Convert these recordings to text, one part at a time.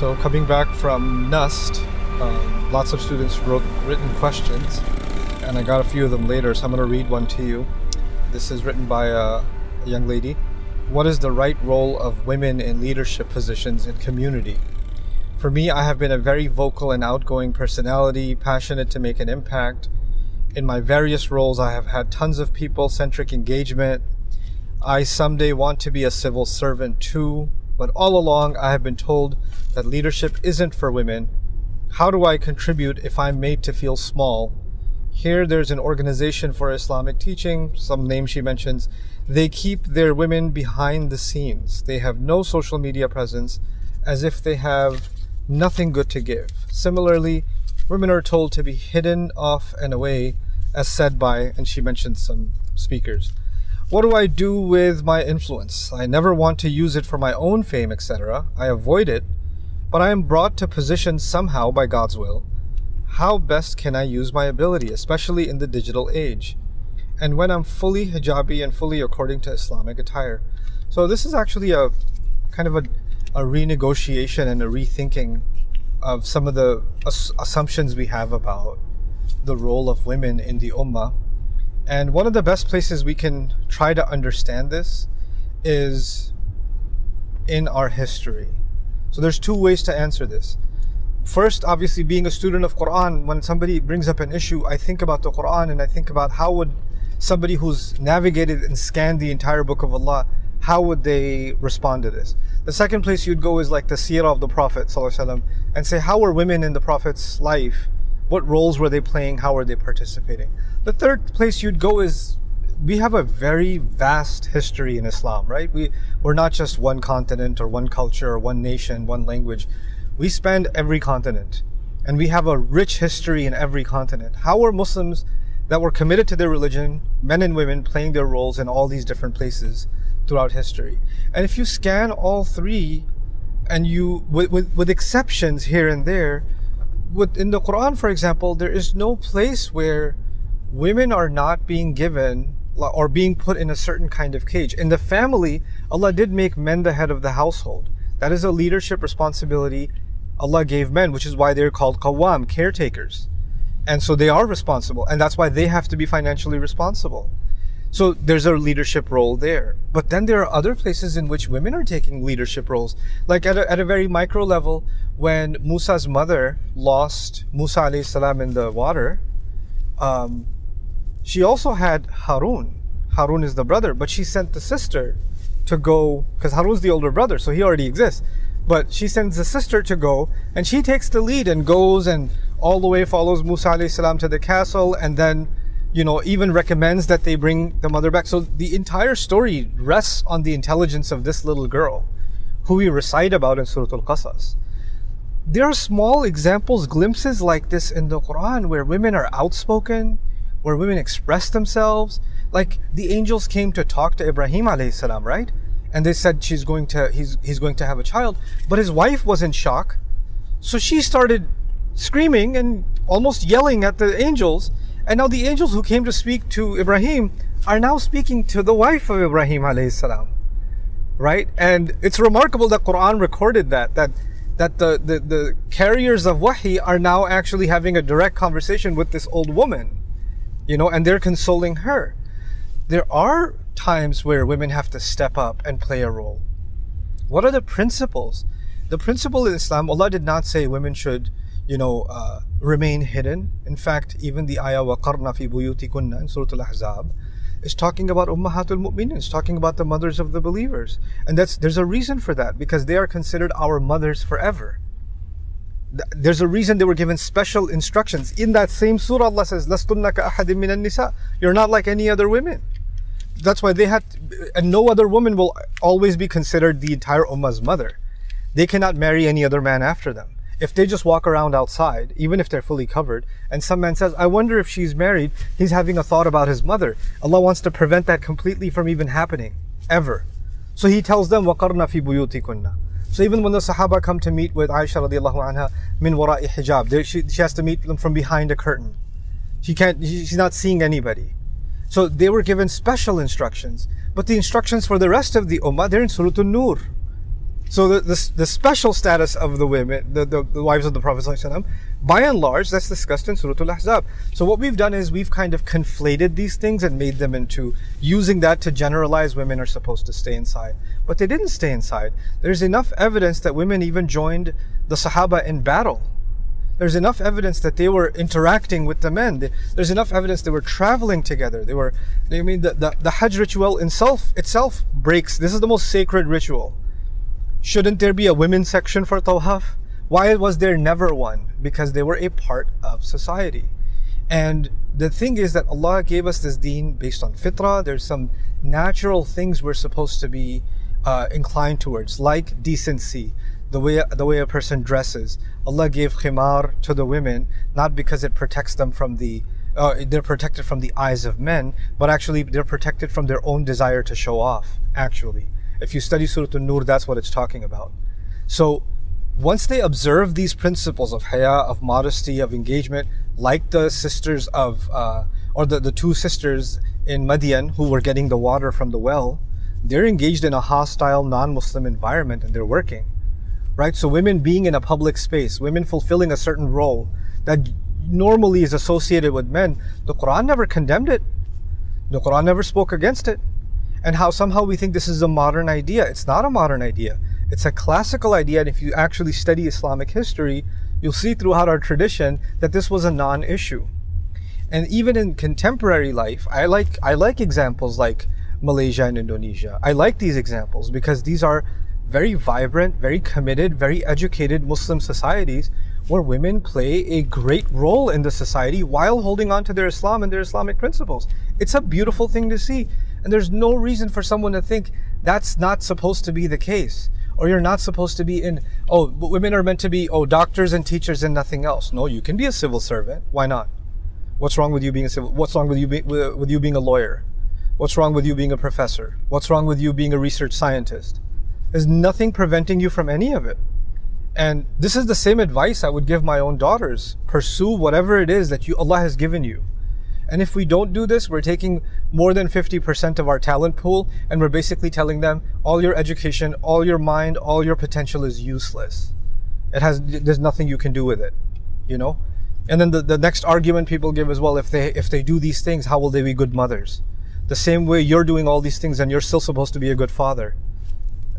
So coming back from NUST, lots of students wrote written questions, and I got a few of them later, so I'm going to read one to you. This is written by a young lady. What is the right role of women in leadership positions in community? For me, I have been a very vocal and outgoing personality, passionate to make an impact. In my various roles, I have had tons of people-centric engagement. I someday want to be a civil servant too, but all along I have been told that leadership isn't for women. How do I contribute if I'm made to feel small? Here there's an organization for Islamic teaching, some name she mentions. They keep their women behind the scenes. They have no social media presence, as if they have nothing good to give. Similarly, women are told to be hidden off and away, as said by, and she mentioned some speakers. What do I do with my influence? I never want to use it for my own fame, etc. I avoid it, but I am brought to position somehow by God's will. How best can I use my ability, especially in the digital age, and when I'm fully hijabi and fully according to Islamic attire? So this is actually a kind of a renegotiation and a rethinking of some of the assumptions we have about the role of women in the ummah. And one of the best places we can try to understand this is in our history. So there's two ways to answer this. First, obviously, being a student of Quran, when somebody brings up an issue, I think about the Quran and I think about how would somebody who's navigated and scanned the entire book of Allah, how would they respond to this? The second place you'd go is like the seerah of the Prophet ﷺ, and say, how were women in the Prophet's life? What roles were they playing? How were they participating? The third place you'd go is, we have a very vast history in Islam, right? We're not just one continent or one culture or one nation, one language. We span every continent, and we have a rich history in every continent. How are Muslims that were committed to their religion, men and women, playing their roles in all these different places throughout history? And if you scan all three, and you, with exceptions here and there, in the Quran, for example, there is no place where women are not being given or being put in a certain kind of cage. In the family, Allah did make men the head of the household. That is a leadership responsibility Allah gave men, which is why they're called qawwam, caretakers. And so they are responsible, and that's why they have to be financially responsible. So there's a leadership role there. But then there are other places in which women are taking leadership roles. Like at a very micro level, when Musa's mother lost Musa alayhi salam in the water, she also had Harun. Harun is the brother, but she sent the sister to go, because Harun's the older brother, so he already exists. But she sends the sister to go, and she takes the lead and goes and all the way follows Musa alayhi salam to the castle, and then, you know, even recommends that they bring the mother back. So the entire story rests on the intelligence of this little girl, who we recite about in Surah Al-Qasas. There are small examples, glimpses like this in the Quran, where women are outspoken, where women express themselves. Like the angels came to talk to Ibrahim alayhi salam, right? And they said he's going to have a child, but his wife was in shock. So she started screaming and almost yelling at the angels. And now the angels who came to speak to Ibrahim are now speaking to the wife of Ibrahim alayhi salam, right? And it's remarkable that Quran recorded that the carriers of wahi are now actually having a direct conversation with this old woman, you know, and they're consoling her. There are times where women have to step up and play a role. What are the principles? The principle in Islam, Allah did not say women should, remain hidden. In fact, even the ayah وَقَرْنَ فِي بُيُوتِكُنَّ in Surah Al-Ahzab is talking about ummahatul mu'minin, it's talking about the mothers of the believers. And there's a reason for that, because they are considered our mothers forever. There's a reason they were given special instructions. In that same surah, Allah says, لَسْتُنَّ كَأَحَدٍ مِّنَ النِّسَاءِ, you're not like any other women. That's why they had, and no other woman will always be considered the entire ummah's mother. They cannot marry any other man after them. If they just walk around outside, even if they're fully covered, and some man says, I wonder if she's married, he's having a thought about his mother. Allah wants to prevent that completely from even happening, ever. So He tells them, وَقَرْنَ فِي بُيُوتِكُنَّ. So even when the Sahaba come to meet with Aisha radiallahu anha, min wara'i hijab, she has to meet them from behind a curtain. She's not seeing anybody. So they were given special instructions. But the instructions for the rest of the ummah, they're in Surah An-Nur. So the special status of the women, the wives of the Prophet ﷺ, by and large, that's discussed in Surah Al-Ahzab. So what we've done is we've kind of conflated these things and made them into using that to generalize women are supposed to stay inside. But they didn't stay inside. There's enough evidence that women even joined the Sahaba in battle. There's enough evidence that they were interacting with the men. There's enough evidence they were traveling together. The Hajj ritual itself breaks. This is the most sacred ritual. Shouldn't there be a women's section for tawaf? Why was there never one? Because they were a part of society. And the thing is that Allah gave us this deen based on fitrah. There's some natural things we're supposed to be inclined towards, like decency, the way a person dresses. Allah gave khimar to the women, not because it protects them from they're protected from the eyes of men, but actually they're protected from their own desire to show off, actually. If you study Surah An-Nur, that's what it's talking about. So once they observe these principles of haya, of modesty, of engagement, like the sisters of, or the two sisters in Madian who were getting the water from the well, they're engaged in a hostile, non-Muslim environment and they're working, right? So women being in a public space, women fulfilling a certain role that normally is associated with men, the Quran never condemned it. The Quran never spoke against it. And how somehow we think this is a modern idea. It's not a modern idea. It's a classical idea. And if you actually study Islamic history, you'll see throughout our tradition that this was a non-issue. And even in contemporary life, I like examples like Malaysia and Indonesia. I like these examples because these are very vibrant, very committed, very educated Muslim societies where women play a great role in the society while holding on to their Islam and their Islamic principles. It's a beautiful thing to see. And there's no reason for someone to think that's not supposed to be the case. Or you're not supposed to be in, women are meant to be, doctors and teachers and nothing else. No, you can be a civil servant. Why not? What's wrong with you being what's wrong with you being a lawyer? What's wrong with you being a professor? What's wrong with you being a research scientist? There's nothing preventing you from any of it. And this is the same advice I would give my own daughters. Pursue whatever it is that Allah has given you. And if we don't do this, we're taking more than 50% of our talent pool and we're basically telling them all your education, all your mind, all your potential is useless. There's nothing you can do with it, you know? And then the next argument people give is, well, if they do these things, how will they be good mothers? The same way you're doing all these things and you're still supposed to be a good father.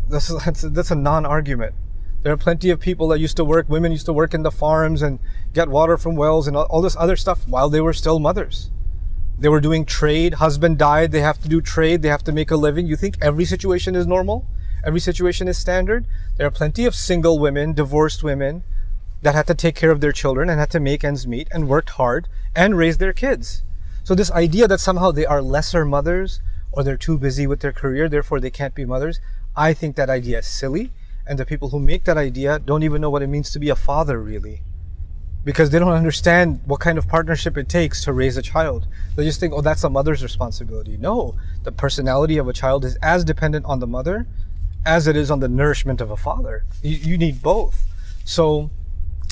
That's a non-argument. There are plenty of people that women used to work in the farms and get water from wells and all this other stuff while they were still mothers. They were doing trade, husband died, they have to do trade, they have to make a living. You think every situation is normal? Every situation is standard? There are plenty of single women, divorced women that had to take care of their children and had to make ends meet and worked hard and raised their kids. So this idea that somehow they are lesser mothers or they're too busy with their career, therefore they can't be mothers, I think that idea is silly. And the people who make that idea don't even know what it means to be a father, really. Because they don't understand what kind of partnership it takes to raise a child. They just think, that's a mother's responsibility. No, the personality of a child is as dependent on the mother as it is on the nourishment of a father. You need both. So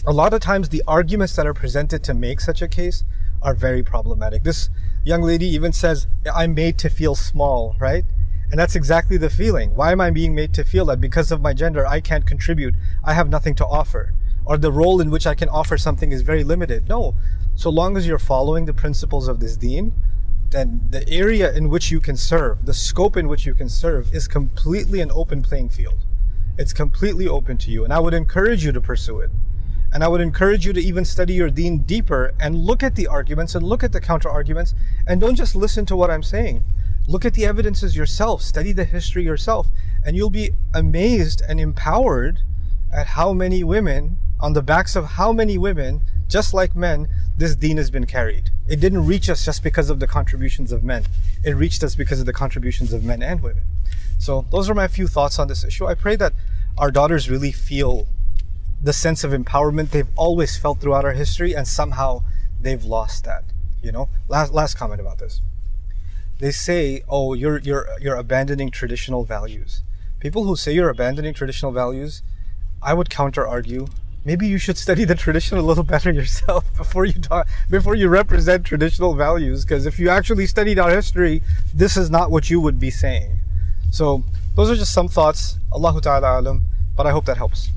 a lot of times the arguments that are presented to make such a case are very problematic. This young lady even says, I'm made to feel small, right? And that's exactly the feeling. Why am I being made to feel that because of my gender, I can't contribute, I have nothing to offer? Or the role in which I can offer something is very limited. No, so long as you're following the principles of this deen, then the area in which you can serve, the scope in which you can serve is completely an open playing field. It's completely open to you. And I would encourage you to pursue it. And I would encourage you to even study your deen deeper and look at the arguments and look at the counter arguments and don't just listen to what I'm saying. Look at the evidences yourself, study the history yourself, and you'll be amazed and empowered at how many women, on the backs of how many women, just like men, this deen has been carried. It didn't reach us just because of the contributions of men. It reached us because of the contributions of men and women. So those are my few thoughts on this issue. I pray that our daughters really feel the sense of empowerment they've always felt throughout our history, and somehow they've lost that. You know, last comment about this. They say, you're abandoning traditional values. People who say you're abandoning traditional values, I would counter argue, maybe you should study the tradition a little better yourself before you represent traditional values, because if you actually studied our history, this is not what you would be saying. So those are just some thoughts. Allahu Ta'ala alam. but I hope that helps.